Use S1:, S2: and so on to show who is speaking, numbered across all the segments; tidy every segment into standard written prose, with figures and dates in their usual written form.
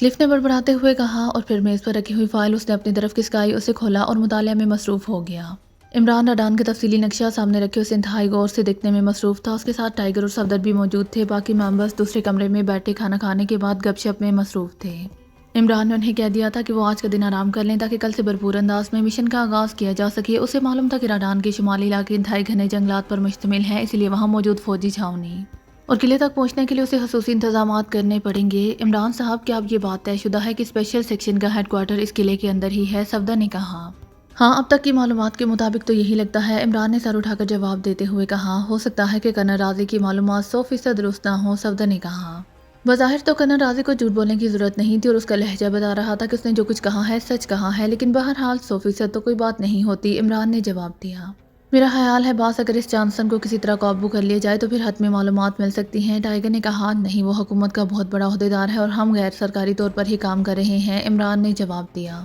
S1: तकलीफ ने बड़बड़ाते हुए कहा और फिर मेज़ पर रखी हुई फाइल उसने अपनी तरफ खिसकाई, उसे खोला और मुतालिया में मसरूफ़ हो गया। इमरान रडान का तफसीली नक्शा सामने रखे उसे इंतहाई गौर से देखने में मसरूफ़ था। उसके साथ टाइगर और सफदर भी मौजूद थे। बाकी मेंबर्स दूसरे कमरे में बैठे खाना खाने के बाद गपशप में मसरूफ़ थे। इमरान ने उन्हें कह दिया था कि वो आज का दिन आराम कर लें ताकि कल से भरपूर अंदाज में मिशन का आगाज़ किया जा सके। उसे मालूम था कि रडान के शुमाली इलाके इंतहाई घने जंगलात पर मुश्तमिल हैं, इसलिए वहाँ मौजूद फौजी छावनी और किले तक पहुंचने के लिए उसे खसूसी इंतजामात करने पड़ेंगे। इमरान साहब, क्या अब ये बात तयशुदा है कि स्पेशल सेक्शन का हेडक्वार्टर इस किले के अंदर ही है? सफदर ने कहा। हाँ, अब तक की मालूमात के मुताबिक तो यही लगता है, इमरान ने सर उठाकर जवाब देते हुए कहा। हो सकता है कि कर्नल राजी की मालूमात 100% दुरुस्त ना हो, सफदर ने कहा। बज़ाहिर तो कर्नल राजी को झूठ बोलने की जरूरत नहीं थी और उसका लहजा बता रहा था कि उसने जो कुछ कहा है सच कहा है, लेकिन बहरहाल 100% तो कोई बात नहीं होती, इमरान ने जवाब दिया। मेरा ख्याल है बास अगर इस चांसन को किसी तरह काबू कर लिया जाए तो फिर हतमी मालूमात मिल सकती हैं। टाइगर ने कहा। नहीं, वो हुकूमत का बहुत बड़ा ओहदेदार है और हम गैर सरकारी तौर पर ही काम कर रहे हैं, इमरान ने जवाब दिया।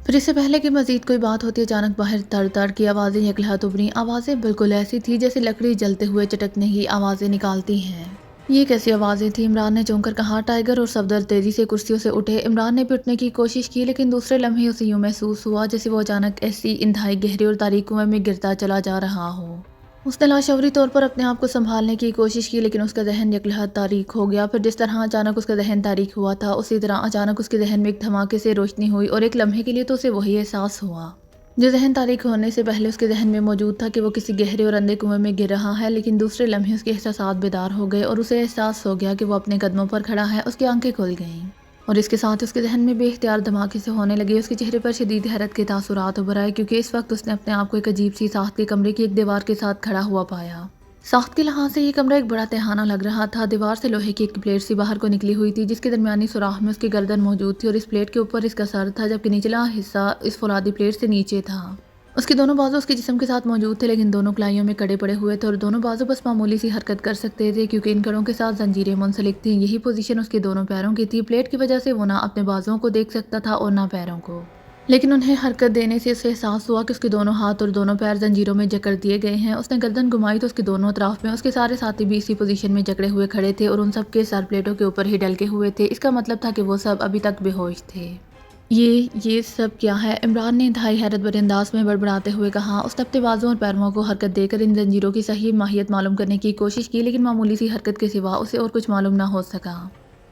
S1: फिर इससे पहले कि मजीद कोई बात होती, अचानक बाहर तड़ तड़ की आवाज़ें यकलहत उभरी। आवाज़ें बिल्कुल ऐसी थी जैसे लकड़ी जलते हुए चटकने की आवाज़ें निकालती हैं। ये कैसी आवाज़ें थी? इमरान ने चौंक कर कहा। टाइगर और सफदर तेजी से कुर्सियों से उठे। इमरान ने भी उठने की कोशिश की, लेकिन दूसरे लम्हे उसे यूं महसूस हुआ जैसे वो अचानक ऐसी इंतहाई गहरी और तारीक कुएं में गिरता चला जा रहा हो। उसने लाशौरी तौर पर अपने आप को संभालने की कोशिश की, लेकिन उसका जहन यकलहत तारीक हो गया। फिर जिस तरह अचानक उसका जहन तारीक हुआ था, उसी तरह अचानक उसके जहन में एक धमाके से रोशनी हुई और एक लम्हे के लिए तो उसे वही एहसास हुआ जो जहन तारीक होने से पहले उसके जहन में मौजूद था कि वो किसी गहरे और अंधे कुएं में गिर रहा है। लेकिन दूसरे लम्हे उसके एहसासात बेदार हो गए और उसे एहसास हो गया कि वो अपने कदमों पर खड़ा है। उसकी आंखें खुल गईं और इसके साथ उसके जहन में बेख्तियार धमाके से होने लगी। उसके चेहरे पर शदीद हैरत के तासुरात उभर आए, क्योंकि इस वक्त उसने अपने आप को एक अजीब सी साख्त के कमरे की एक दीवार के साथ खड़ा हुआ पाया। साख्त के लिहाज से ये कमरा एक बड़ा तहखाना लग रहा था। दीवार से लोहे की एक प्लेट सी बाहर को निकली हुई थी, जिसके दरमियानी सुराख में उसकी गर्दन मौजूद थी और इस प्लेट के ऊपर इसका सर था, जबकि निचला हिस्सा इस फौलादी प्लेट से नीचे था। उसके दोनों बाजू उसके जिस्म के साथ मौजूद थे, लेकिन दोनों कलाइयों में कड़े पड़े हुए थे और दोनों बाजू बस मामूली सी हरकत कर सकते थे, क्योंकि इन कड़ों के साथ जंजीरें मुंसलिक थीं। यही पोजीशन उसके दोनों पैरों की थी। प्लेट की वजह से वो ना अपने बाजुओं को देख सकता था और ना पैरों को, लेकिन उन्हें हरकत देने से उसे एहसास हुआ कि उसके दोनों हाथ और दोनों पैर जंजीरों में जकड़ दिए गए हैं। उसने गर्दन घुमाई तो उसके दोनों अतराफ में उसके सारे साथी भी इसी पोजीशन में जकड़े हुए खड़े थे और उन सब के सर प्लेटों के ऊपर ही डलके हुए थे। इसका मतलब था कि वो सब अभी तक बेहोश थे। ये सब क्या है? इमरान ने इंतहाई हैरत भरे अंदाज में बड़बड़ाते हुए कहा। उसने अपने बाजुओं और पैरों को हरकत देकर इन जंजीरों की सही माहियत मालूम करने की कोशिश की, लेकिन मामूली सी हरकत के सिवा उसे और कुछ मालूम ना हो सका।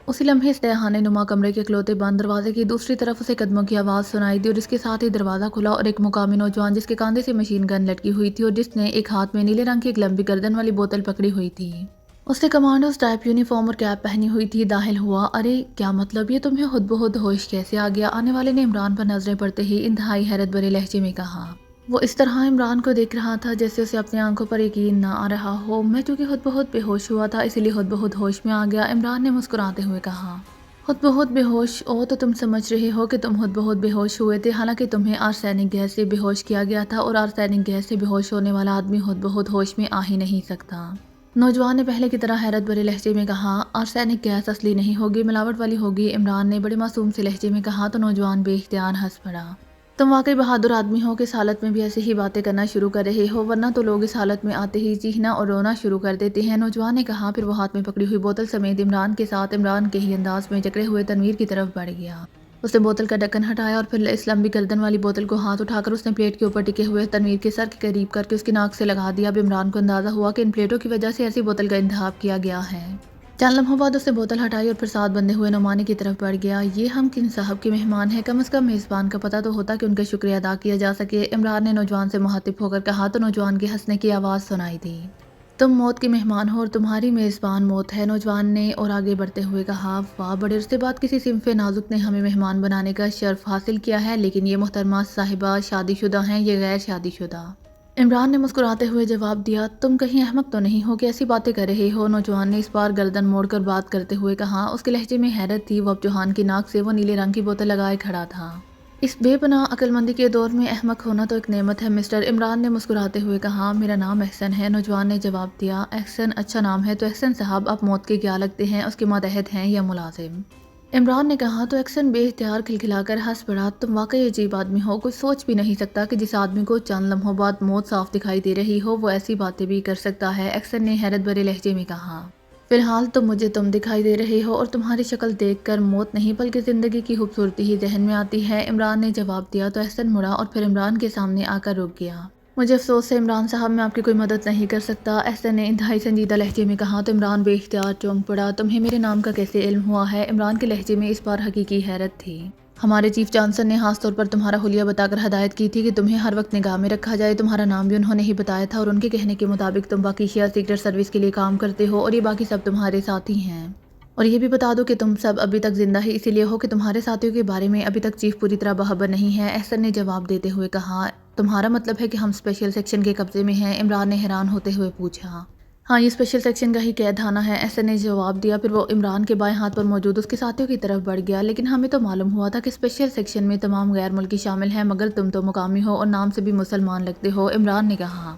S1: उसी लम्हे इस तहखाने नुमा कमरे के इकलौते बंद दरवाजे की दूसरी तरफ उसे कदमों की आवाज़ सुनाई दी और इसके साथ ही दरवाज़ा खुला और एक मुकामी नौजवान जिसके कांधे से मशीन गन लटकी हुई थी और जिसने एक हाथ में नीले रंग की एक लंबी गर्दन वाली बोतल पकड़ी हुई थी, उसने कमांडोज टाइप यूनिफॉर्म और कैप पहनी हुई थी, दाखिल हुआ। अरे क्या मतलब, ये तुम्हें खुद ब खुद होश कैसे आ गया? आने वाले ने इमरान पर नजरें पड़ते ही इंतहाई हैरत भरे लहजे में कहा। वो इस तरह इमरान को देख रहा था जैसे उसे अपनी आंखों पर यकीन ना आ रहा हो। मैं चूंकि खुद ब खुद बेहोश हुआ था, इसीलिए खुद ब खुद होश में आ गया, इमरान ने मुस्कुराते हुए कहा। खुद ब खुद बेहोश? ओ, तो तुम समझ रहे हो कि तुम खुद ब खुद बेहोश हुए थे, हालांकि तुम्हें आर्सेनिक गैस से बेहोश किया गया था और आर्सेनिक गैस से बेहोश होने वाला आदमी खुद ब खुद होश में आ ही नहीं सकता। नौजवान ने पहले की तरह हैरत भरे लहजे में कहा। आर्सेनिक गैस असली नहीं होगी, मिलावट वाली होगी, इमरान ने बड़े मासूम से लहजे में कहा तो नौजवान बेइख्तियार हंस पड़ा। तुम वाकई बहादुर आदमी हो कि इस हालत में भी ऐसे ही बातें करना शुरू कर रहे हो, वरना तो लोग इस हालत में आते ही चीखना और रोना शुरू कर देते हैं, नौजवान ने कहा। फिर वो हाथ में पकड़ी हुई बोतल समेत इमरान के साथ इमरान के ही अंदाज में जकड़े हुए तनवीर की तरफ बढ़ गया। उसने बोतल का ढक्कन हटाया और फिर इस लंबी गर्दन वाली बोतल को हाथ उठाकर उसने प्लेट के ऊपर टिके हुए तनवीर के सर के करीब करके उसकी नाक से लगा दिया। अब इमरान को अंदाजा हुआ कि इन प्लेटों की वजह से ऐसी बोतल का इंतखाब किया गया है। चंद लम्हों बाद उसने बोतल हटाई और फिर साथ बंधे हुए नुमानी की तरफ बढ़ गया। ये हम किन साहब के मेहमान हैं, कम से कम मेज़बान का पता तो होता कि उनका शुक्रिया अदा किया जा सके, इमरान ने नौजवान से मुखातिब होकर कहा तो नौजवान के हंसने की आवाज़ सुनाई दी। तुम मौत के मेहमान हो और तुम्हारी मेज़बान मौत है, नौजवान ने और आगे बढ़ते हुए कहा। वाह, बड़े अरसे बाद किसी सिंफ़े नाजुक ने हमें मेहमान बनाने का शर्फ हासिल किया है, लेकिन ये मोहतरमा साहिबा शादीशुदा हैं, ये गैर शादीशुदा। इमरान ने मुस्कुराते हुए जवाब दिया। तुम कहीं अहमक तो नहीं हो कि ऐसी बातें कर रहे हो, नौजवान ने इस बार गर्दन मोड़कर बात करते हुए कहा। उसके लहजे में हैरत थी। वो अब जहान की नाक से वो नीले रंग की बोतल लगाए खड़ा था। इस बेपनाह अक्लमंदी के दौर में अहमक होना तो एक नेमत है मिस्टर, इमरान ने मुस्कुराते हुए कहा। मेरा नाम एहसन है, नौजवान ने जवाब दिया। एहसन अच्छा नाम है, तो एहसन साहब आप मौत के क्या लगते हैं, उसके मातहत हैं या मुलाजिम? इमरान ने कहा तो एहसन बेइख्तियार खिलखिलाकर हंस पड़ा। तुम वाकई अजीब आदमी हो, कोई सोच भी नहीं सकता कि जिस आदमी को चंद लम्हों बाद मौत साफ दिखाई दे रही हो वो ऐसी बातें भी कर सकता है, एहसन ने हैरत भरे लहजे में कहा। فی الحال تو مجھے تم دکھائی دے رہے ہو اور تمہاری شکل دیکھ کر موت نہیں بلکہ زندگی کی خوبصورتی ہی ذہن میں آتی ہے، عمران نے جواب دیا تو احسن مڑا اور پھر عمران کے سامنے آ کر رک گیا۔ مجھے افسوس ہے عمران صاحب، میں آپ کی کوئی مدد نہیں کر سکتا، احسن نے انتہائی سنجیدہ لہجے میں کہا تو عمران بے اختیار چونک پڑا۔ تمہیں میرے نام کا کیسے علم ہوا ہے؟ عمران کے لہجے میں اس بار حقیقی حیرت تھی۔ ہمارے چیف چانسلر نے خاص طور پر تمہارا حلیہ بتا کر ہدایت کی تھی کہ تمہیں ہر وقت نگاہ میں رکھا جائے، تمہارا نام بھی انہوں نے ہی بتایا تھا اور ان کے کہنے کے مطابق تم پاکیزہ سیکرٹ سروس کے لیے کام کرتے ہو اور یہ باقی سب تمہارے ساتھی ہیں۔ اور یہ بھی بتا دو کہ تم سب ابھی تک زندہ ہی اسی لیے ہو کہ تمہارے ساتھیوں کے بارے میں ابھی تک چیف پوری طرح باخبر نہیں ہے، احسن نے جواب دیتے ہوئے کہا۔ تمہارا مطلب ہے کہ ہم اسپیشل سیکشن کے قبضے میں ہیں؟ عمران نے حیران ہوتے ہوئے پوچھا۔ ہاں، یہ اسپیشل سیکشن کا ہی قید خانہ ہے، احسن نے جواب دیا۔ پھر وہ عمران کے بائیں ہاتھ پر موجود اس کے ساتھیوں کی طرف بڑھ گیا۔ لیکن ہمیں تو معلوم ہوا تھا کہ اسپیشل سیکشن میں تمام غیر ملکی شامل ہیں، مگر تم تو مقامی ہو اور نام سے بھی مسلمان لگتے ہو، عمران نے کہا۔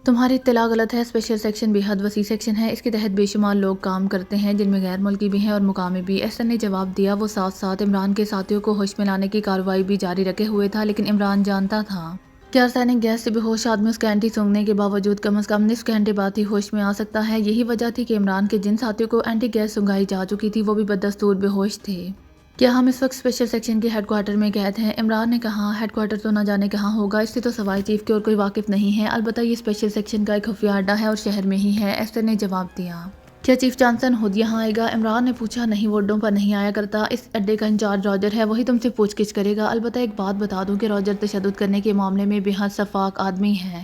S1: تمہاری اطلاع غلط ہے، اسپیشل سیکشن بے حد وسیع سیکشن ہے، اس کے تحت بے شمار لوگ کام کرتے ہیں جن میں غیر ملکی بھی ہیں اور مقامی بھی، احسن نے جواب دیا۔ وہ ساتھ ساتھ عمران کے ساتھیوں کو ہوش میں لانے کی کارروائی بھی جاری رکھے ہوئے تھا، لیکن عمران جانتا تھا کہ ارسینک گیس سے بے ہوش آدمی اس کا اینٹی سونگھنے کے باوجود کم از کم نصف گھنٹے بعد ہی ہوش میں آ سکتا ہے۔ یہی وجہ تھی کہ عمران کے جن ساتھیوں کو اینٹی گیس سونگھائی جا چکی تھی وہ بھی بدستور بے ہوش تھے۔ کیا ہم اس وقت اسپیشل سیکشن کے ہیڈ کوارٹر میں قید ہیں؟ عمران نے کہا۔ ہیڈ کوارٹر تو نہ جانے کہاں ہوگا، اس سے تو سوائے چیف کے اور کوئی واقف نہیں ہے، البتہ یہ اسپیشل سیکشن کا ایک خفیہ اڈہ ہے اور شہر میں ہی ہے، احسن نے جواب دیا۔ کیا چیف چانسلر خود یہاں آئے گا؟ عمران نے پوچھا۔ نہیں، وہ اڈوں پر نہیں آیا کرتا، اس اڈے کا انچارج راجر ہے، وہی تم سے پوچھ گچھ کرے گا۔ البتہ ایک بات بتا دوں کہ راجر تشدد کرنے کے معاملے میں بے حد شفاف آدمی ہے۔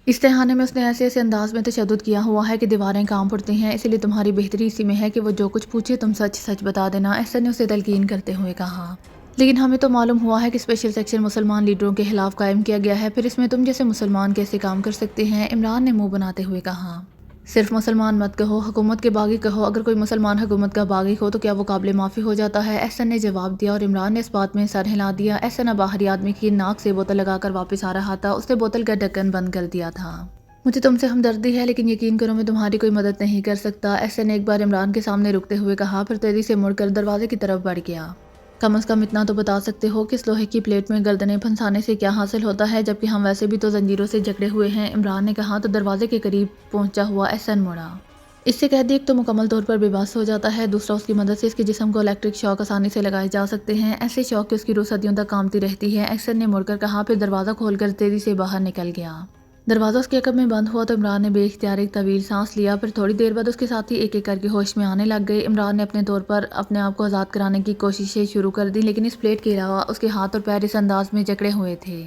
S1: اس تہھانے میں اس نے ایسے انداز میں تشدد کیا ہوا ہے کہ دیواریں کانپ اٹھتی ہیں، اسی لیے تمہاری بہتری اسی میں ہے کہ وہ جو کچھ پوچھے تم سچ سچ بتا دینا، احسن نے اسے تلقین کرتے ہوئے کہا۔ لیکن ہمیں تو معلوم ہوا ہے کہ اسپیشل سیکشن مسلمان لیڈروں کے خلاف قائم کیا گیا ہے، پھر اس میں تم جیسے مسلمان کیسے کام کر سکتے ہیں؟ عمران نے منہ بناتے ہوئے کہا۔ صرف مسلمان مت کہو، حکومت کے باغی کہو، اگر کوئی مسلمان حکومت کا باغی ہو تو کیا وہ قابل معافی ہو جاتا ہے؟ احسن نے جواب دیا اور عمران نے اس بات میں سر ہلا دیا۔ احسن اب باہری آدمی کی ناک سے بوتل لگا کر واپس آ رہا تھا، اس نے بوتل کا ڈھکن بند کر دیا تھا۔ مجھے تم سے ہمدردی ہے لیکن یقین کرو میں تمہاری کوئی مدد نہیں کر سکتا، احسن نے ایک بار عمران کے سامنے رکتے ہوئے کہا، پھر تیزی سے مڑ کر دروازے کی طرف بڑھ گیا۔ کم از کم اتنا تو بتا سکتے ہو کہ اس لوہے کی پلیٹ میں گردنیں پھنسانے سے کیا حاصل ہوتا ہے، جبکہ ہم ویسے بھی تو زنجیروں سے جکڑے ہوئے ہیں، عمران نے کہا تو دروازے کے قریب پہنچا ہوا احسن مڑا۔ اس سے قیدی ایک تو مکمل طور پر بے بس ہو جاتا ہے، دوسرا اس کی مدد سے اس کے جسم کو الیکٹرک شاک آسانی سے لگائے جا سکتے ہیں، ایسے شاک کہ اس کی روح صدیوں تک کانپتی رہتی ہے، احسن نے مڑ کر کہا، پھر دروازہ کھول کر تیزی سے باہر نکل گیا۔ دروازہ اس کے عقب میں بند ہوا تو عمران نے بے اختیار ایک طویل سانس لیا، پھر تھوڑی دیر بعد اس کے ساتھی ایک ایک کر کے ہوش میں آنے لگ گئے۔ عمران نے اپنے طور پر اپنے آپ کو آزاد کرانے کی کوششیں شروع کر دی، لیکن اس پلیٹ کے علاوہ اس کے ہاتھ اور پیر اس انداز میں جکڑے ہوئے تھے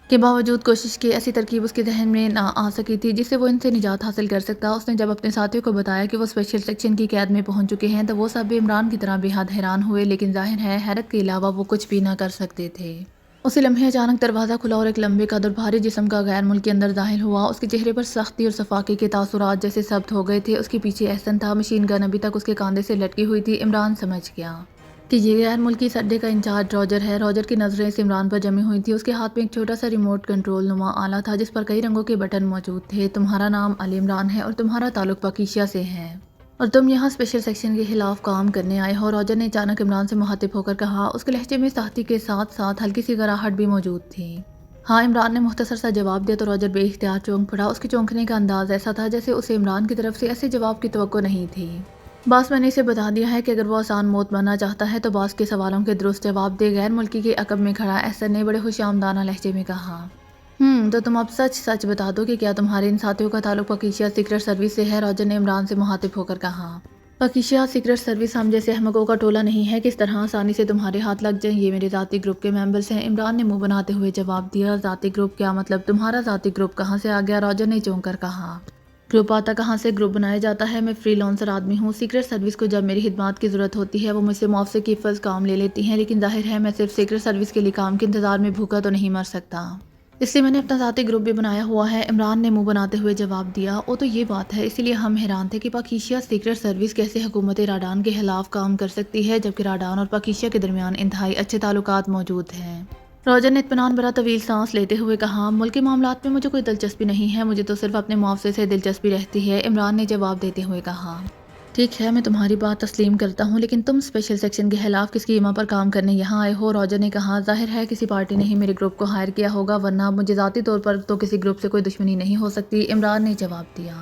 S1: کے باوجود کوشش کے ایسی ترکیب اس کے ذہن میں نہ آ سکی تھی جس سے وہ ان سے نجات حاصل کر سکتا۔ اس نے جب اپنے ساتھیوں کو بتایا کہ وہ اسپیشل سیکشن کی قید میں پہنچ چکے ہیں تو وہ سب بھی عمران کی طرح بے حد حیران ہوئے، لیکن ظاہر ہے حیرت کے علاوہ وہ کچھ بھی نہ کر سکتے تھے۔ اسی لمحے اچانک دروازہ کھلا اور ایک لمبے قد اور بھاری جسم کا غیر ملکی اندر داخل ہوا۔ اس کے چہرے پر سختی اور صفاقی کے تاثرات جیسے ثبت ہو گئے تھے۔ اس کے پیچھے احسن تھا، مشین گن ابھی تک اس کے کاندھے سے لٹکی ہوئی تھی۔ عمران سمجھ گیا کہ یہ غیر ملکی اس اڈے کا انچارج راجر ہے۔ راجر کی نظریں اس عمران پر جمی ہوئی تھیں، اس کے ہاتھ میں ایک چھوٹا سا ریموٹ کنٹرول نما آلہ تھا جس پر کئی رنگوں کے بٹن موجود تھے۔ تمہارا نام علی عمران ہے اور تمہارا تعلق پاکیزہ سے ہے اور تم یہاں اسپیشل سیکشن کے خلاف کام کرنے آئے ہو، راجر نے اچانک عمران سے مخاطب ہو کر کہا۔ اس کے لہجے میں سختی کے ساتھ ساتھ ہلکی سی گراہٹ بھی موجود تھی۔ ہاں، عمران نے مختصر سا جواب دیا تو راجر بے اختیار چونک پڑا۔ اس کے چونکنے کا انداز ایسا تھا جیسے اسے عمران کی طرف سے ایسے جواب کی توقع نہیں تھی۔ باس میں نے اسے بتا دیا ہے کہ اگر وہ آسان موت مرنا چاہتا ہے تو باس کے سوالوں کے درست جواب دے، غیر ملکی کے عقب میں کھڑا احسن نے بڑے خوش آمدانہ لہجے میں کہا۔ تو تم اب سچ سچ بتا دو کہ کیا تمہارے ان ساتھیوں کا تعلق پاکیزہ سیکرٹ سروس سے ہے، راجر نے عمران سے مخاطب ہو کر کہا۔ پاکیزہ سیکرٹ سروس ہم جیسے احمقوں کا ٹولہ نہیں ہے کہ اس طرح آسانی سے تمہارے ہاتھ لگ جائیں، یہ میرے ذاتی گروپ کے ممبرز ہیں، عمران نے منہ بناتے ہوئے جواب دیا۔ ذاتی گروپ؟ کیا مطلب؟ تمہارا ذاتی گروپ کہاں سے آ گیا؟ راجر نے چونک کر کہا۔ گروپ آتا کہاں سے؟ گروپ بنایا جاتا ہے، میں فری لانسر آدمی ہوں، سیکرٹ سروس کو جب میری خدمات کی ضرورت ہوتی ہے وہ مجھ سے معاوضے کی فرض کام لے لیتی ہیں، لیکن ظاہر ہے میں صرف سیکرٹ سروس کے لیے کام کے انتظار میں بھوکا تو نہیں مر سکتا، اس لیے میں نے اپنا ذاتی گروپ بھی بنایا ہوا ہے، عمران نے منہ بناتے ہوئے جواب دیا۔ او تو یہ بات ہے، اسی لیے ہم حیران تھے کہ پاکیزہ سیکرٹ سروس کیسے حکومت راڈان کے خلاف کام کر سکتی ہے جبکہ راڈان اور پاکیزہ کے درمیان انتہائی اچھے تعلقات موجود ہیں۔ راجر نے اطمینان بھرا طویل سانس لیتے ہوئے کہا، ملکی معاملات میں مجھے کوئی دلچسپی نہیں ہے، مجھے تو صرف اپنے معاوضے سے دلچسپی رہتی ہے، عمران نے جواب دیتے ہوئے کہا۔ ٹھیک ہے، میں تمہاری بات تسلیم کرتا ہوں، لیکن تم اسپیشل سیکشن کے خلاف کس قیمہ پر کام کرنے یہاں آئے ہو؟ راجر نے کہا۔ ظاہر ہے کسی پارٹی نے ہی میرے گروپ کو ہائر کیا ہوگا، ورنہ مجھے ذاتی طور پر تو کسی گروپ سے کوئی دشمنی نہیں ہو سکتی، عمران نے جواب دیا۔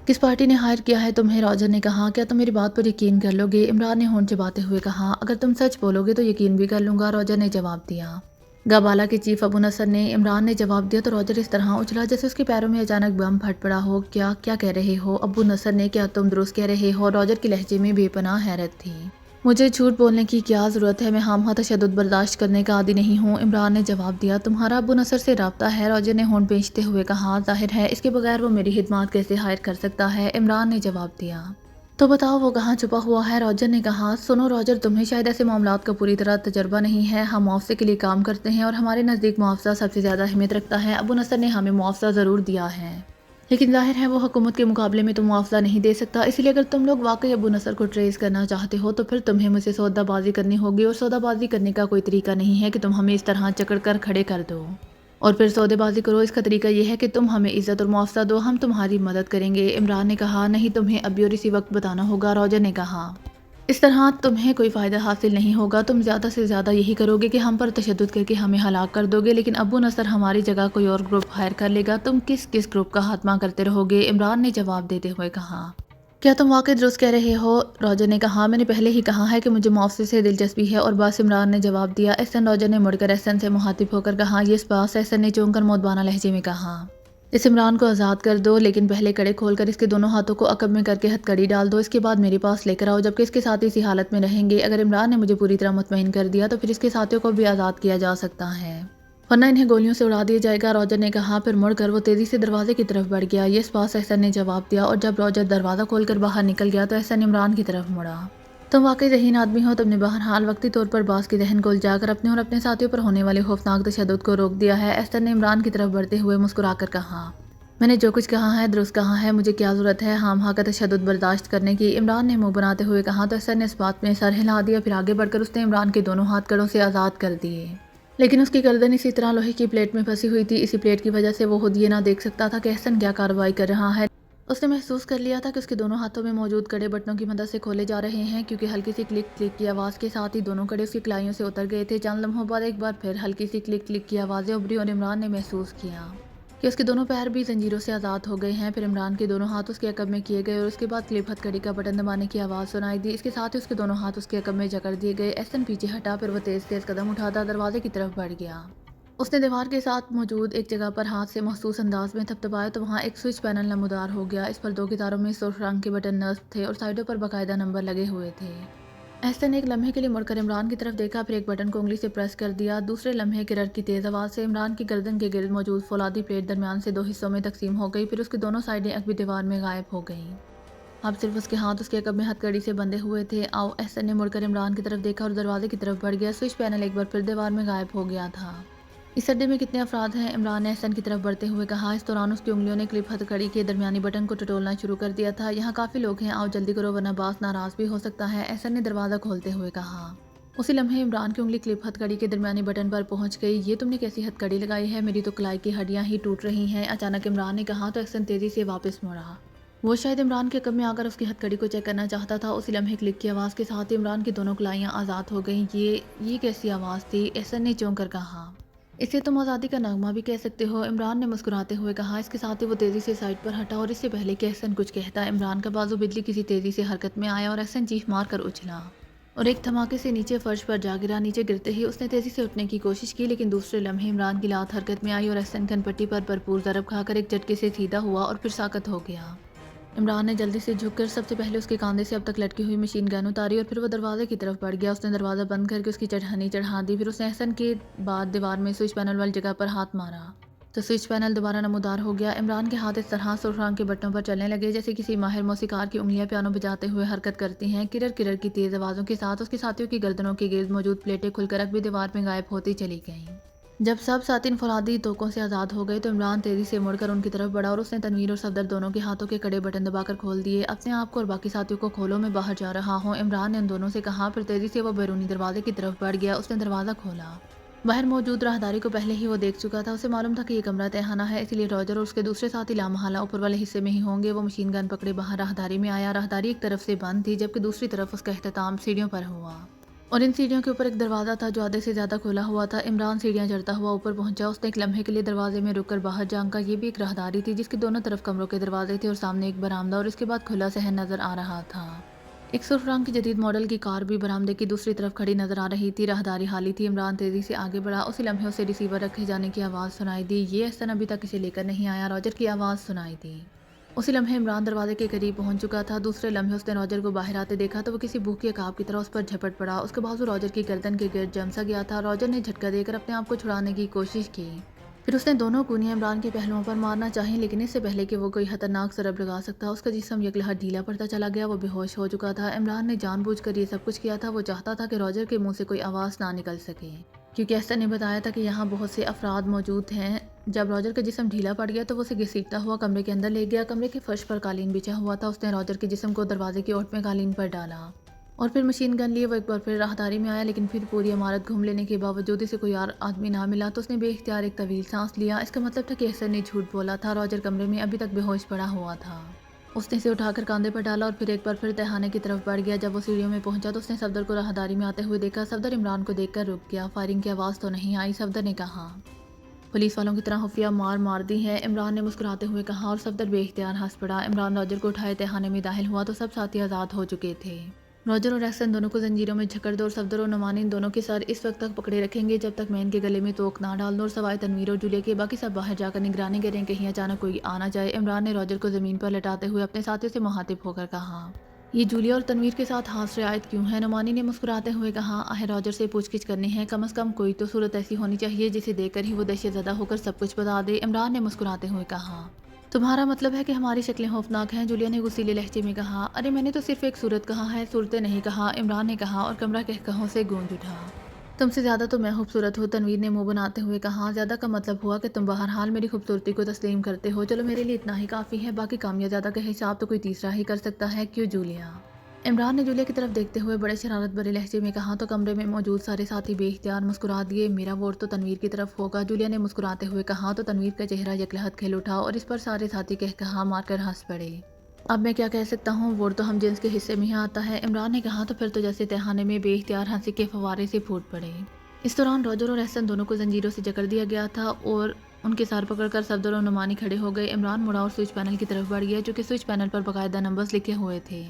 S1: किस पार्टी ने हायर किया है तुम्हें? रॉजर ने कहा। क्या तुम मेरी बात पर यकीन कर लोगे? इमरान ने होंठ चबाते हुए कहा। अगर तुम सच बोलोगे तो यकीन भी कर लूंगा, रॉजर ने जवाब दिया। गबाला के चीफ अबू नसर ने इमरान ने जवाब दिया तो रॉजर इस तरह उछला जैसे उसके पैरों में अचानक बम फट पड़ा हो। क्या क्या कह रहे हो? अबू नसर ने। क्या तुम दुरुस्त कह रहे हो? रॉजर की लहजे में बेपनाह हैरत थी। मुझे झूठ बोलने की क्या ज़रूरत है? मैं खामखा तशद्दुद बर्दाश्त करने का आदी नहीं हूँ, इमरान ने जवाब दिया। तुम्हारा अबू नसर से राब्ता है? रॉजर ने होंठ खींचते हुए कहा। ज़ाहिर है, इसके बगैर वो मेरी खिदमत कैसे हायर कर सकता है? इमरान ने जवाब दिया। तो बताओ वो कहाँ छुपा हुआ है? रॉजर ने कहा। सुनो रॉजर, तुम्हें शायद ऐसे मामलात का पूरी तरह तजर्बा नहीं है। हम मुआवजे के लिए काम करते हैं और हमारे नज़दीक मुआवजा सबसे ज़्यादा अहमियत रखता है। अबू नसर ने हमें मुआवजा ज़रूर दिया है, लेकिन ज़ाहिर है वो हुकूमत के मुकाबले में तो मुआवजा नहीं दे सकता। इसलिए अगर तुम लोग वाकई अबू नसर को ट्रेस करना चाहते हो तो फिर तुम्हें मुझसे सौदाबाजी करनी होगी, और सौदाबाजी करने का कोई तरीका नहीं है कि तुम हमें इस तरह जकड़ कर खड़े कर दो और फिर सौदेबाजी करो। इसका तरीका यह है कि तुम हमें इज्जत और मुआवजा दो, हम तुम्हारी मदद करेंगे। इमरान ने कहा। नहीं, तुम्हें अभी और इसी वक्त बताना होगा, रॉजर ने कहा। इस तरह तुम्हें कोई फ़ायदा हासिल नहीं होगा। तुम ज़्यादा से ज़्यादा यही करोगे कि हम पर तशद्दुद करके हमें हलाक कर दोगे, लेकिन अबू नसर हमारी जगह कोई और ग्रुप हायर कर लेगा। तुम किस किस ग्रुप का खात्मा करते रहोगे? इमरान ने जवाब देते हुए कहा। क्या तुम वाकई दुरुस्त कह रहे हो? रॉजर ने कहा। मैंने पहले ही कहा है कि मुझे मुआवजे से दिलचस्पी है और बस, इमरान ने जवाब दिया। एहसन। रॉजर ने मुड़कर एहसन से मुखातिब होकर कहा। यस बॉस, एहसन ने चौंक कर मोदबाना लहजे में कहा। इस इमरान को आज़ाद कर दो, लेकिन पहले कड़े खोलकर इसके दोनों हाथों को अकब में करके हथकड़ी डाल दो। इसके बाद मेरे पास लेकर आओ, जबकि इसके साथी इसी हालत में रहेंगे। अगर इमरान ने मुझे पूरी तरह मुतमईन कर दिया तो फिर इसके साथियों को भी आज़ाद किया जा सकता है, वरना इन्हें गोलियों से उड़ा दिया जाएगा, रॉजर ने कहा। फिर मुड़कर वो तेज़ी से दरवाजे की तरफ बढ़ गया। यस बॉस, एहसन ने जवाब दिया। और जब रॉजर दरवाज़ा खोलकर बाहर निकल गया तो एहसन इमरान की तरफ मुड़ा। तुम वाकई ज़हीन आदमी हो। तुमने बहरहाल वक्ती तौर पर बास की दहन को उलझाकर अपने और अपने साथियों पर होने वाले खौफनाक तशद्दुद को रोक दिया है, एहसन ने इमरान की तरफ बढ़ते हुए मुस्कुराकर कहा। मैंने जो कुछ कहा है दुरुस्त कहा है, मुझे क्या ज़रूरत है खामखा का तशद्दुद बर्दाश्त करने की? इमरान ने मुंह बनाते हुए कहा। तो एहसन ने इस बात में सर हिला दिया। फिर आगे बढ़कर उसने इमरान के दोनों हाथ कड़ों से आज़ाद कर दिए, लेकिन उसकी गर्दन इसी तरह लोहे की प्लेट में फंसी हुई थी। इसी प्लेट की वजह से वो खुद ये ना देख सकता था कि एहसन क्या कार्रवाई कर रहा है। उसने महसूस कर लिया था कि उसके दोनों हाथों में मौजूद कड़े बटनों की मदद से खोले जा रहे हैं, क्योंकि हल्की सी क्लिक क्लिक की आवाज़ के साथ ही दोनों कड़े उसकी कलाइयों से उतर गए थे। चंद लम्हों बाद एक बार फिर हल्की सी क्लिक क्लिक की आवाज़ें उभरी और इमरान ने महसूस किया कि उसके दोनों पैर भी जंजीरों से आज़ाद हो गए हैं। फिर इमरान के दोनों हाथ उसके अकब में किए गए और उसके बाद क्लिप हथकड़ी का बटन दबाने की आवाज़ सुनाई दी। इसके साथ ही उसके दोनों हाथ उसके अकब में जकड़ दिए गए। एहसन पीछे हटा, फिर वह तेज़ तेज़ कदम उठाता दरवाजे की तरफ बढ़ गया। उसने दीवार के साथ मौजूद एक जगह पर हाथ से महसूस अंदाज में थपथपाया तो वहाँ एक स्विच पैनल नमूदार हो गया। इस पर दो कितारों में सुर्ख रंग के बटन नस्ब थे और साइडों पर बाकायदा नंबर लगे हुए थे। एहसन ने एक लम्हे के लिए मुड़कर इमरान की तरफ देखा, फिर एक बटन को उंगली से प्रेस कर दिया। दूसरे लम्हे किरर की तेज़ आवाज़ से इमरान की गर्दन के गिर्द मौजूद फौलादी प्लेट दरमियान से दो हिस्सों में तकसीम हो गई। फिर उसकी दोनों साइडें अकबी दीवार में गायब हो गईं। अब सिर्फ उसके हाथ उसके अकब में हथकड़ी से बंधे हुए थे। आओ, एहसन ने मुड़कर इमरान की तरफ देखा और दरवाजे की तरफ बढ़ गया। स्विच पैनल एक बार फिर दीवार में गायब हो गया था। इस अड्डे में कितने अफराद हैं? इमरान ने एहसन की तरफ बढ़ते हुए कहा। इस दौरान उसकी उंगलियों ने क्लिप हथकड़ी के दरमियानी बटन को टटोलना शुरू कर दिया था। यहाँ काफ़ी लोग हैं, आओ जल्दी करो वरना बास नाराज़ भी हो सकता है, एहसन ने दरवाज़ा खोलते हुए कहा। उसी लम्हे इमरान की उंगली क्लिप हथकड़ी के दरमियानी बटन पर पहुंच गई। ये तुमने कैसी हथकड़ी लगाई है? मेरी तो कलाई की हड्डियां ही टूट रही हैं, अचानक इमरान ने कहा तो एहसन तेज़ी से वापस मुड़ा। वो शायद इमरान के कब में आकर उसकी हथकड़ी को चेक करना चाहता था। उसी लम्हे क्लिक की आवाज़ के साथ ही इमरान की दोनों कलाइयाँ आज़ाद हो गईं। ये कैसी आवाज़ थी? एहसन ने चौंक कर कहा। इसे तुम आज़ादी का नगमा भी कह सकते हो, इमरान ने मुस्कुराते हुए कहा। इसके साथ ही वो तेज़ी से साइड पर हटा और इससे पहले कि एहसन कुछ कहता, इमरान का बाजू बिजली किसी तेज़ी से हरकत में आया और एहसन चीख मार कर उछला और एक धमाके से नीचे फर्श पर जा गिरा। नीचे गिरते ही उसने तेज़ी से उठने की कोशिश की, लेकिन दूसरे लम्हे इमरान की लात हरकत में आई और एहसन कनपट्टी पर भरपूर ज़रब खाकर एक झटके से सीधा हुआ और फिर साकत हो गया। इमरान ने जल्दी से झुककर सबसे पहले उसके कांधे से अब तक लटकी हुई मशीन गन उतारी और फिर वो दरवाजे की तरफ बढ़ गया। उसने दरवाज़ा बंद करके उसकी चढ़ानी चढ़ा दी। फिर उसने एहसन के बाद दीवार में स्विच पैनल वाली जगह पर हाथ मारा तो स्विच पैनल दोबारा नमूदार हो गया। इमरान के हाथ इस तरह सुर्ख रंग के बटनों पर चलने लगे जैसे किसी माहिर मौसीकार की उंगलियां पियानो बजाते हुए हरकत करती हैं। किरर किरर की तेज़ आवाज़ों के साथ उसके साथियों की गर्दनों के गिर्द मौजूद प्लेटें खुलकर अकबी दीवार में गायब होती चली गईं। जब सब साथी फौलादी तोकों से आज़ाद हो गए तो इमरान तेज़ी से मुड़कर उनकी तरफ बढ़ा और उसने तनवीर और सफदर दोनों के हाथों के कड़े बटन दबाकर खोल दिए। अपने आप को और बाकी साथियों को खोलो, मैं बाहर जा रहा हूँ, इमरान ने उन दोनों से कहा। फिर तेज़ी से वह बैरूनी दरवाजे की तरफ बढ़ गया। उसने दरवाज़ा खोला। बाहर मौजूद राहदारी को पहले ही वो देख चुका था। उसे मालूम था कि ये कमरा तहखाना है, इसलिए रॉजर और उसके दूसरे साथी लामहला ऊपर वाले हिस्से में ही होंगे। वो मशीन गन पकड़े बाहर राहदारी में आया। राहदारी एक तरफ से बंद थी जबकि दूसरी तरफ उसका अख्तिताम सीढ़ियों पर हुआ। اور ان सीढ़ियों के ऊपर एक दरवाज़ा था जो आधे से ज़्यादा खुला हुआ था। इमरान सीढ़ियाँ चढ़ता हुआ ऊपर पहुंचा। उसने एक लम्हे के लिए दरवाजे में रुककर बाहर झांका। ये भी एक राहदारी थी जिसके दोनों तरफ कमरों के दरवाजे थे और सामने एक बरामदा और इसके बाद खुला सहन नजर आ रहा था। एक सुर्ख रंग की जदीद मॉडल की कार भी बरामदे की दूसरी तरफ खड़ी नजर आ रही थी। राहदारी खाली थी। इमरान तेजी से आगे बढ़ा। उसी लम्हे से रिसीवर रखे जाने की आवाज़ सुनाई दी। ये एहसन अभी तक इसे लेकर नहीं आया। रॉजर की आवाज़ सुनाई दी। उसी लम्हे इमरान दरवाजे के करीब पहुंच चुका था। दूसरे लम्हे उसने रॉजर को बाहर आते देखा तो वो किसी भूखे अकाब की तरह उस पर झपट पड़ा। उसके बाजू रॉजर की गर्दन के गिर्द जम सा गया था। रॉजर ने झटका देकर अपने आप को छुड़ाने की कोशिश की। फिर उसने दोनों कूनियां इमरान के पहलुओं पर मारना चाहीं, लेकिन इससे पहले कि वो कोई खतरनाक ज़रब लगा सकता उसका जिस्म यकलहट ढीला पड़ता चला गया। वो बेहोश हो चुका था। इमरान ने जानबूझकर ये सब कुछ किया था। वो चाहता था कि रॉजर के मुंह से कोई आवाज़ ना निकल सके, क्योंकि एहसन ने बताया था कि यहाँ बहुत से अफराद मौजूद हैं। जब रॉजर का जिस्म ढीला पड़ गया तो वो उसे घसीटता हुआ कमरे के अंदर ले गया। कमरे के फर्श पर कालीन बिछा हुआ था। उसने रॉजर के जिस्म को दरवाजे की ओट में कालीन पर डाला और फिर मशीन गन लिए वो एक बार फिर राहदारी में आया। लेकिन फिर पूरी इमारत घूम लेने के बावजूद इसे कोई और आदमी ना मिला तो उसने बेइख्तियार एक तवील सांस लिया। इसका मतलब था कि एहसन ने झूठ बोला था। रॉजर कमरे में अभी तक बेहोश पड़ा हुआ था। उसने इसे उठाकर कांधे पर डाला और फिर एक बार फिर तहखाने की तरफ बढ़ गया। जब वो सीढ़ियों में पहुंचा तो उसने सफदर को राहदारी में आते हुए देखा। सफदर इमरान को देखकर रुक गया। फायरिंग की आवाज़ तो नहीं आई। सफदर ने कहा, पुलिस वालों की तरह खुफिया मार दी है। इमरान ने मुस्कुराते हुए कहा और सफदर बेइख्तियार हंस पड़ा। इमरान रॉजर को उठाए तहखाने में दाखिल हुआ तो सब साथी आज़ाद हो चुके थे। रॉजर और एहसन दोनों को जंजीरों में जकड़ दो और सफदर और नुमानी इन दोनों के सर इस वक्त तक पकड़े रखेंगे जब तक मैं इनके गले में तोक ना डाल दूं। और सवाए तनवीर और जूलिया के बाकी सब बाहर जाकर निगरानी करें कहीं अचानक कोई आ ना जाए। इमरान ने रॉजर को ज़मीन पर लटाते हुए अपने साथियों से मुखातिब होकर कहा, ये जूलिया और तनवीर के साथ हाथ रियायत क्यों है? नुमानी ने मुस्कुराते हुए कहा, आहे रॉजर से पूछगिछ करनी है। कम अज़ कम कोई तो सूरत ऐसी होनी चाहिए जिसे देखकर ही वो दहशतज़दा होकर सब कुछ बता दे। इमरान ने मुस्कुराते हुए कहा, तुम्हारा मतलब है कि हमारी शक्लें खौफनाक हैं? जूलिया ने गुस्सीले लहजे में कहा, अरे मैंने तो सिर्फ एक सूरत कहा है, सूरतें नहीं कहा। इमरान ने कहा और कमरा कहकहों से गूंज उठा। तुमसे ज़्यादा तो मैं खूबसूरत हूँ, तनवीर ने मुंह बनाते हुए कहा। ज़्यादा का मतलब हुआ कि तुम बहरहाल मेरी खूबसूरती को तस्लीम करते हो। चलो मेरे लिए इतना ही काफ़ी है, बाकी काम या ज़्यादा का हिसाब तो कोई तीसरा ही कर सकता है, क्यों जूलिया? इमरान ने जूलिया की तरफ देखते हुए बड़े शरारत भरे लहजे में कहा तो कमरे में मौजूद सारे साथी बेइख्तियार मुस्कुरा दिए। मेरा वोट तो तनवीर की तरफ होगा, जूलिया ने मुस्कुराते हुए कहा तो तनवीर का चेहरा यकलहत खिल उठा और इस पर सारे साथी कहकहा मारकर हंस पड़े। अब मैं क्या कह सकता हूँ, वोट तो हम जिन्स के हिस्से में ही आता है, इमरान ने कहा तो फिर तो जैसे तहखाने में बेइख्तियार हंसी के फवारे से फूट पड़े। इस दौरान रॉजर और एहसन दोनों को जंजीरों से जकड़ दिया गया था और उनके सर पकड़कर सफदर और नुमानी खड़े हो गए। इमरान मुड़ा और स्विच पैनल की तरफ बढ़ गया, जो कि स्विच पैनल पर बाकायदा नंबर्स लिखे हुए थे।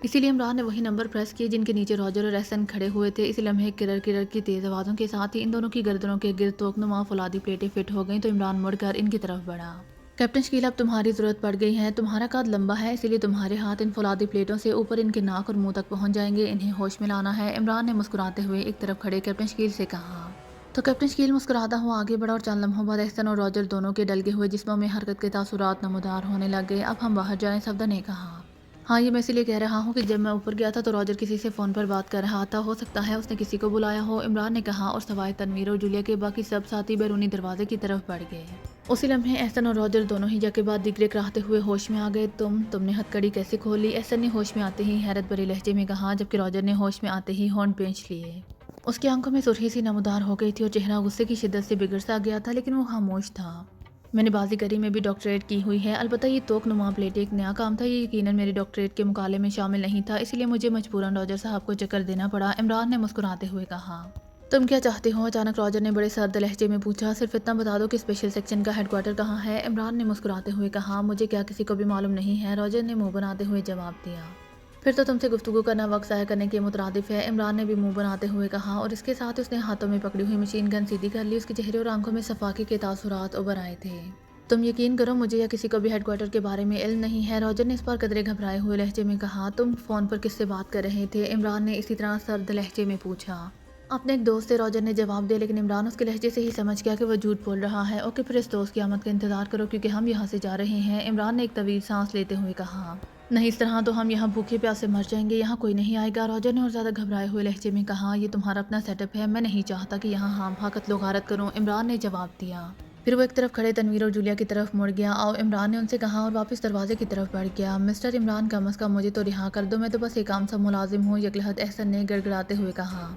S1: इसीलिए इमरान ने वही नंबर प्रेस किए जिनके नीचे रॉजर और एहसन खड़े हुए थे। इसी लम्हे किरर किरर की तेज आवाज़ों के साथ ही इन दोनों की गर्दनों के गिर्द तोकनुमा फौलादी प्लेटें फिट हो गईं तो इमरान मुड़कर इनकी तरफ बढ़ा। कैप्टन शकील, अब तुम्हारी ज़रूरत पड़ गई है। तुम्हारा कद लंबा है, इसीलिए तुम्हारे हाथ इन फौलादी प्लेटों से ऊपर इनके नाक और मुंह तक पहुंच जाएंगे। इन्हें होश में लाना है। इमरान ने मुस्कुराते हुए एक तरफ खड़े कैप्टन शकील से कहा तो कैप्टन शकील मुस्कुराता हुआ आगे बढ़ा और चंद लम्हों बाद एहसन और रॉजर दोनों के डलगे हुए जिस्मों में हरकत के तासुरात नमूदार होने लग गए। अब हम बाहर जाएं, सफदर ने कहा। हाँ, ये मैं इसलिए कह रहा हूँ कि जब मैं ऊपर गया था तो रॉजर किसी से फ़ोन पर बात कर रहा था। हो सकता है उसने किसी को बुलाया हो, इमरान ने कहा और सवाए तनवीर और जूलिया के बाकी सब साथी बैरूनी दरवाजे की तरफ बढ़ गए। उसी लम्हे एहसन और रॉजर दोनों ही जगह बाद दिगरे कराहते हुए होश में आ गए। तुमने हथकड़ी कैसे खोली? एहसन ने होश में आते ही हैरत भरे लहजे में कहा, जबकि रॉजर ने होश में आते ही होंठ पेंच लिए। उसकी आंखों में सुर्खी सी नमदार हो गई थी और चेहरा गुस्से की शिद्दत से बिगड़ सा गया था, लेकिन वो खामोश था। मैंने बाजीगरी में भी डॉक्टरेट की हुई है। अलबत्ता ये तोकनुमा प्लेट एक नया काम था। ये यकीनन मेरे डॉक्टरेट के मुकाले में शामिल नहीं था, इसीलिए मुझे मजबूरन रॉजर साहब को चक्कर देना पड़ा। इमरान ने मुस्कुराते हुए कहा, तुम क्या चाहते हो? अचानक रॉजर ने बड़े सर्द लहजे में पूछा। सिर्फ इतना बता दो कि स्पेशल सेक्शन का हेडक्वार्टर कहाँ है? इमरान ने मुस्कुराते हुए कहा, मुझे क्या किसी को भी मालूम नहीं है, रॉजर ने मुँह बनाते हुए जवाब दिया। फिर तो तुमसे गुफ्तगू करना वक्त ज़ाया करने के मुतरादिफ है, इमरान ने भी मुंह बनाते हुए कहा और इसके साथ उसने हाथों में पकड़ी हुई मशीन गन सीधी कर ली। उसके चेहरे और आंखों में सफाकी के तासुरात उभर आए थे। तुम यकीन करो, मुझे या किसी को भी हेडक्वार्टर के बारे में इल्म नहीं है, रॉजर ने इस बार कदरे घबराए हुए लहजे में कहा। तुम फ़ोन पर किससे बात कर रहे थे? इमरान ने इसी तरह सर्द लहजे में पूछा। अपने एक दोस्त से, रॉजर ने जवाब दिया, लेकिन इमरान उसके लहजे से ही समझ गया कि वह झूठ बोल रहा है। ओके, फिर इस दोस्त की आमद का इंतजार करो क्योंकि हम यहाँ से जा रहे हैं, इमरान ने एक तवील सांस लेते हुए कहा। नहीं, इस तरह तो हम यहाँ भूखे प्यासे मर जाएंगे, यहाँ कोई नहीं आएगा, रॉजर ने और ज़्यादा घबराए हुए लहजे में कहा। ये तुम्हारा अपना सेटअप है, मैं नहीं चाहता कि यहाँ हम कत्लो गारत करूँ, इमरान ने जवाब दिया। फिर वो एक तरफ खड़े तनवीर और जूलिया की तरफ मुड़ गया। आओ, इमरान ने उनसे कहा और वापस दरवाजे की तरफ बढ़ गया। मिस्टर इमरान, कम अज़ कम मुझे तो रिहा कर दो, मैं तो बस एक आम सा मुलाजिम हूँ, यकलहत एहसन ने गड़गड़ाते हुए कहा।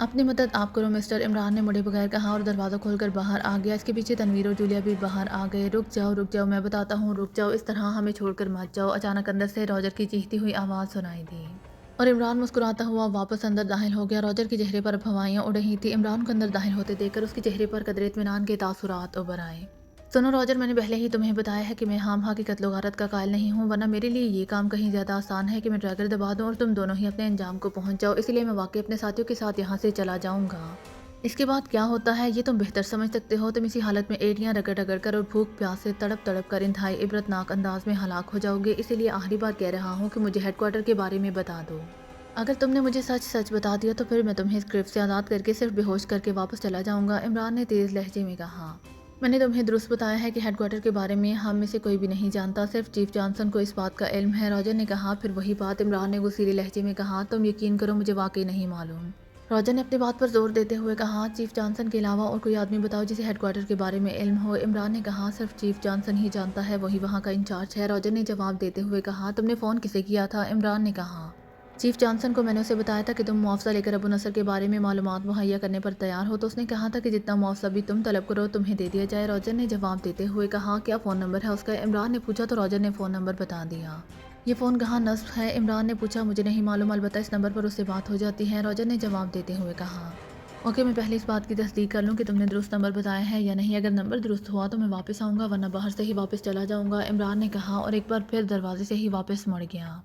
S1: अपनी मदद आप करो मिस्टर, इमरान ने मुड़े बगैर कहा और दरवाज़ा खोलकर बाहर आ गया। इसके पीछे तनवीर और जूलिया भी बाहर आ गए। रुक जाओ, मैं बताता हूँ, रुक जाओ, इस तरह हमें छोड़कर मत जाओ। अचानक अंदर से रॉजर की चीखती हुई आवाज़ सुनाई दी। اور عمران مسکراتا ہوا واپس اندر داخل ہو گیا۔ راجر کے چہرے پر اب ہوائیاں اڑ رہی تھیں۔ عمران کو اندر داخل ہوتے دیکھ کر اس کے چہرے پر قدرے اطمینان کے تاثرات ابھر آئے۔ سنو راجر، میں نے پہلے ہی تمہیں بتایا ہے کہ میں خام خواہ کی قتل و غارت کا قائل نہیں ہوں، ورنہ میرے لیے یہ کام کہیں زیادہ آسان ہے کہ میں ٹریگر دبا دوں اور تم دونوں ہی اپنے انجام کو پہنچ جاؤ، اسی لیے میں واقعی اپنے ساتھیوں کے ساتھ یہاں سے چلا جاؤں گا۔ اس کے بعد کیا ہوتا ہے یہ تم بہتر سمجھ سکتے ہو۔ تم اسی حالت میں ایڑیاں رگڑ رگڑ کر اور بھوک پیاس سے تڑپ تڑپ کر انتہائی عبرتناک انداز میں ہلاک ہو جاؤ گے، اسی لیے آخری بار کہہ رہا ہوں کہ مجھے ہیڈ کوارٹر کے بارے میں بتا دو۔ اگر تم نے مجھے سچ سچ بتا دیا تو پھر میں تمہیں اس گرفت سے آزاد کر کے صرف بے ہوش کر کے واپس چلا جاؤں گا، عمران نے تیز لہجے میں کہا۔ میں نے تمہیں درست بتایا ہے کہ ہیڈ کوارٹر کے بارے میں ہم میں سے کوئی بھی نہیں جانتا، صرف چیف جانسن کو اس بات کا علم ہے، راجر نے کہا۔ پھر وہی بات، عمران نے غصیلے لہجے میں کہا، تم یقین کرو مجھے واقعی نہیں معلوم۔ راجر نے اپنی بات پر زور دیتے ہوئے کہا، چیف جانسن کے علاوہ اور کوئی آدمی بتاؤ جسے ہیڈ کوارٹر کے بارے میں علم ہو۔ عمران نے کہا، صرف چیف جانسن ہی جانتا ہے، وہی وہاں کا انچارج ہے، راجر نے جواب دیتے ہوئے کہا۔ تم نے فون کسے کیا تھا؟ عمران نے کہا۔ چیف جانسن کو میں نے اسے بتایا تھا کہ تم معاوضہ لے کر ابو نصر کے بارے میں معلومات مہیا کرنے پر تیار ہو، تو اس نے کہا تھا کہ جتنا معاوضہ بھی تم طلب کرو تمہیں دے دیا جائے، راجر نے جواب دیتے ہوئے کہا۔ کیا فون نمبر ہے اس کا؟ عمران نے پوچھا تو راجر نے فون نمبر بتا دیا۔ یہ فون کہاں نصب ہے؟ عمران نے پوچھا۔ مجھے نہیں معلوم، البتہ اس نمبر پر اس سے بات ہو جاتی ہے، راجر نے جواب دیتے ہوئے کہا۔ اوکے، میں پہلے اس بات کی تصدیق کر لوں کہ تم نے درست نمبر بتایا ہے یا نہیں، اگر نمبر درست ہوا تو میں واپس آؤں گا، ورنہ باہر سے ہی واپس چلا جاؤں گا، عمران نے کہا اور ایک بار پھر دروازے سے ہی واپس مڑ گیا۔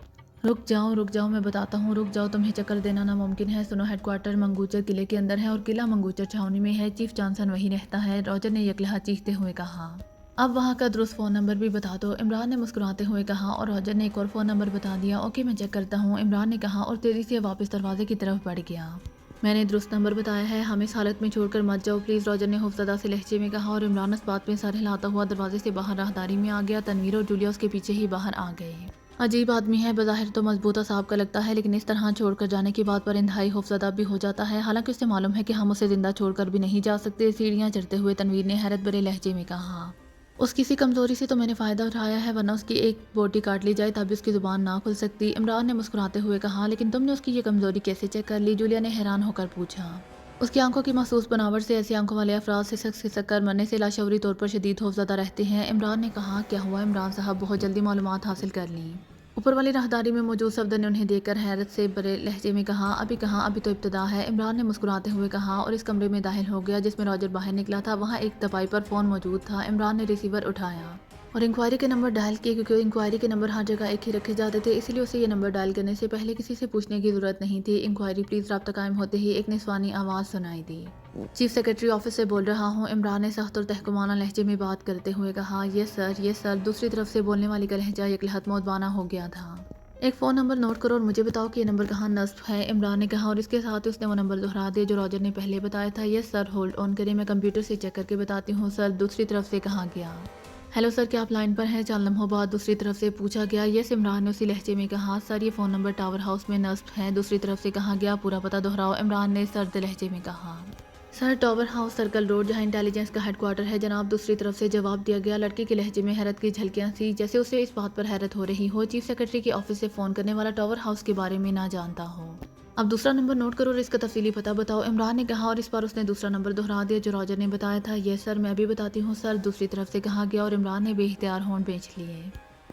S1: رک جاؤ، میں بتاتا ہوں، رک جاؤ، تمہیں چکر دینا ناممکن ہے۔ سنو، ہیڈ کوارٹر منگوچر قلعے کے اندر ہے اور قلعہ منگوچر چھاؤنی میں ہے، چیف جانسن وہی رہتا ہے، راجر نے یکلہا چیختے ہوئے کہا۔ اب وہاں کا درست فون نمبر بھی بتا دو، عمران نے مسکراتے ہوئے کہا، اور راجر نے ایک اور فون نمبر بتا دیا۔ اوکے، میں چیک کرتا ہوں، عمران نے کہا اور تیزی سے واپس دروازے کی طرف بڑھ گیا۔ میں نے درست نمبر بتایا ہے، ہم اس حالت میں چھوڑ کر مت جاؤ پلیز، راجر نے خوفزدہ سے لہجے میں کہا، اور عمران اس بات میں سر ہلاتا ہوا دروازے سے باہر راہداری میں آ گیا۔ تنویر اور جولیا اس کے پیچھے ہی باہر آ گئے۔ عجیب آدمی ہے، بظاہر تو مضبوط اعصاب کا لگتا ہے، لیکن اس طرح چھوڑ کر جانے کی بات پر انتہائی خوفزدہ بھی ہو جاتا ہے، حالانکہ اسے معلوم ہے کہ ہم اسے زندہ چھوڑ کر بھی نہیں جا سکتے، سیڑھیاں چڑھتے ہوئے تنویر نے حیرت بھرے لہجے میں کہا۔ اس کسی کمزوری سے تو میں نے فائدہ اٹھایا ہے، ورنہ اس کی ایک بوٹی کاٹ لی جائے تب بھی اس کی زبان نہ کھل سکتی، عمران نے مسکراتے ہوئے کہا۔ لیکن تم نے اس کی یہ کمزوری کیسے چیک کر لی؟ جولیا نے حیران ہو کر پوچھا۔ اس کی آنکھوں کی محسوس بناوٹ سے ایسی آنکھوں والے افراد سسک کر مرنے سے لاشعوری طور پر شدید خوفزدہ رہتے ہیں، عمران نے کہا۔ کیا ہوا؟ عمران صاحب بہت جلدی معلومات حاصل کر لیں۔ اوپر والی راہداری میں موجود صفدر نے انہیں دیکھ کر حیرت سے بھرے لہجے میں کہا۔ ابھی کہاں، ابھی تو ابتدا ہے، عمران نے مسکراتے ہوئے کہا اور اس کمرے میں داخل ہو گیا جس میں راجر باہر نکلا تھا۔ وہاں ایک تپائی پر فون موجود تھا، عمران نے ریسیور اٹھایا اور انکوائری کے نمبر ڈائل کیے، کیونکہ انکوائری کے نمبر ہر جگہ ایک ہی رکھے جاتے تھے، اسی لیے اسے یہ نمبر ڈائل کرنے سے پہلے کسی سے پوچھنے کی ضرورت نہیں تھی۔ انکوائری پلیز، رابطہ قائم ہوتے ہی ایک نسوانی آواز سنائی دی۔ چیف سیکرٹری آفس سے بول رہا ہوں، عمران نے سخت اور تحکمانہ لہجے میں بات کرتے ہوئے کہا۔ یس سر، دوسری طرف سے بولنے والی کا لہجہ یکلہت مودبانہ ہو گیا تھا۔ ایک فون نمبر نوٹ کرو اور مجھے بتاؤ کہ یہ نمبر کہاں نصب ہے، عمران نے کہا، اور اس کے ساتھ اس نے وہ نمبر دہرا دیا جو راجر نے پہلے بتایا تھا۔ یس سر، ہولڈ آن کریں، میں کمپیوٹر سے چیک کر کے بتاتی ہوں سر، دوسری طرف سے کہا گیا۔ ہیلو سر، کیا آپ لائن پر ہیں؟ چند لمحوں بعد دوسری طرف سے پوچھا گیا۔ یس، عمران نے اسی لہجے میں کہا۔ سر، یہ فون نمبر ٹاور ہاؤس میں نصب ہے، دوسری طرف سے کہا گیا۔ پورا پتہ دہراؤ، عمران نے سرد لہجے میں کہا۔ سر، ٹاور ہاؤس سرکل روڈ، جہاں انٹیلیجنس کا ہیڈ کوارٹر ہے جناب، دوسری طرف سے جواب دیا گیا۔ لڑکی کے لہجے میں حیرت کی جھلکیاں تھیں، جیسے اسے اس بات پر حیرت ہو رہی ہو چیف سیکرٹری کے آفس سے فون کرنے والا ٹاور ہاؤس کے بارے میں نہ جانتا ہو۔ اب دوسرا نمبر نوٹ کرو اور اس کا تفصیلی پتہ بتاؤ، عمران نے کہا، اور اس بار اس نے دوسرا نمبر دہرا دیا جو راجر نے بتایا تھا۔ یس سر، میں ابھی بتاتی ہوں سر، دوسری طرف سے کہا گیا، اور عمران نے بے اختیار ہونٹ بھینچ لیے۔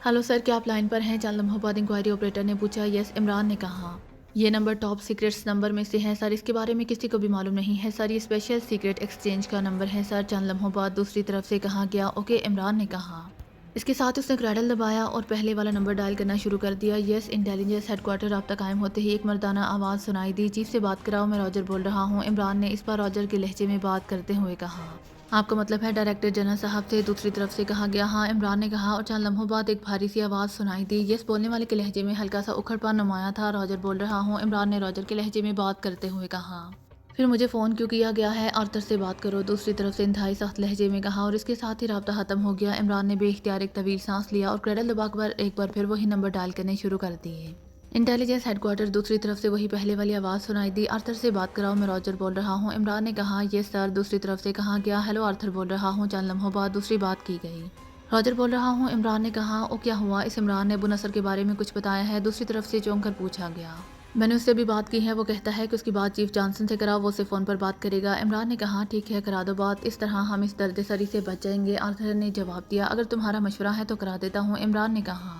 S1: ہیلو سر، کیا آپ لائن پر ہیں؟ چند لمحوں بعد انکوائری آپریٹر نے پوچھا۔ یس، عمران نے کہا۔ یہ نمبر ٹاپ سیکرٹس نمبر میں سے ہے سر، اس کے بارے میں کسی کو بھی معلوم نہیں ہے سر، یہ اسپیشل سیکرٹ ایکسچینج کا نمبر ہے سر، چند لمحوں بعد دوسری طرف سے کہا گیا۔ اوکے، عمران نے کہا۔ اس کے ساتھ اس نے کریڈل دبایا اور پہلے والا نمبر ڈائل کرنا شروع کر دیا۔ یس، انٹیلیجنس ہیڈ کوارٹر، رابطہ قائم ہوتے ہی ایک مردانہ آواز سنائی دی۔ چیف سے بات کراؤ، میں راجر بول رہا ہوں، عمران نے اس بار راجر کے لہجے میں بات کرتے ہوئے کہا۔ آپ کا مطلب ہے ڈائریکٹر جنرل صاحب سے؟ دوسری طرف سے کہا گیا۔ ہاں، عمران نے کہا، اور چند لمحوں بعد ایک بھاری سی آواز سنائی دی۔ یس بولنے والے کے لہجے میں ہلکا سا اکھڑ پن نمایاں تھا۔ راجر بول رہا ہوں، عمران نے راجر کے لہجے میں بات کرتے ہوئے کہا۔ پھر مجھے فون کیوں کیا گیا ہے؟ آرتھر سے بات کرو، دوسری طرف سے انتہائی سخت لہجے میں کہا، اور اس کے ساتھ ہی رابطہ ختم ہو گیا۔ عمران نے بے اختیار ایک طویل سانس لیا اور کریڈل دبا کر ایک بار پھر وہی نمبر ڈائل کرنے شروع کر دیے۔ انٹیلیجنس ہیڈ کوارٹر، دوسری طرف سے وہی پہلے والی آواز سنائی دی۔ آرتھر سے بات کراؤ، میں راجر بول رہا ہوں، عمران نے کہا۔ یس سر، دوسری طرف سے کہا گیا۔ ہیلو آرتھر بول رہا ہوں، چند لمحوں بعد دوسری بات کی گئی۔ راجر بول رہا ہوں، عمران نے کہا۔ او، کیا ہوا؟ اس عمران نے ابو نصر کے بارے میں کچھ بتایا ہے؟ دوسری طرف سے چونک کر پوچھا گیا۔ میں نے اس سے بھی بات کی ہے، وہ کہتا ہے کہ اس کی بات چیف جانسن سے کراؤ، وہ اسے فون پر بات کرے گا، عمران نے کہا۔ ٹھیک ہے، کرا دو بات، اس طرح ہم اس درد سری سے بچ جائیں گے، آرتھر نے جواب دیا۔ اگر تمہارا مشورہ ہے تو کرا دیتا ہوں، عمران نے کہا۔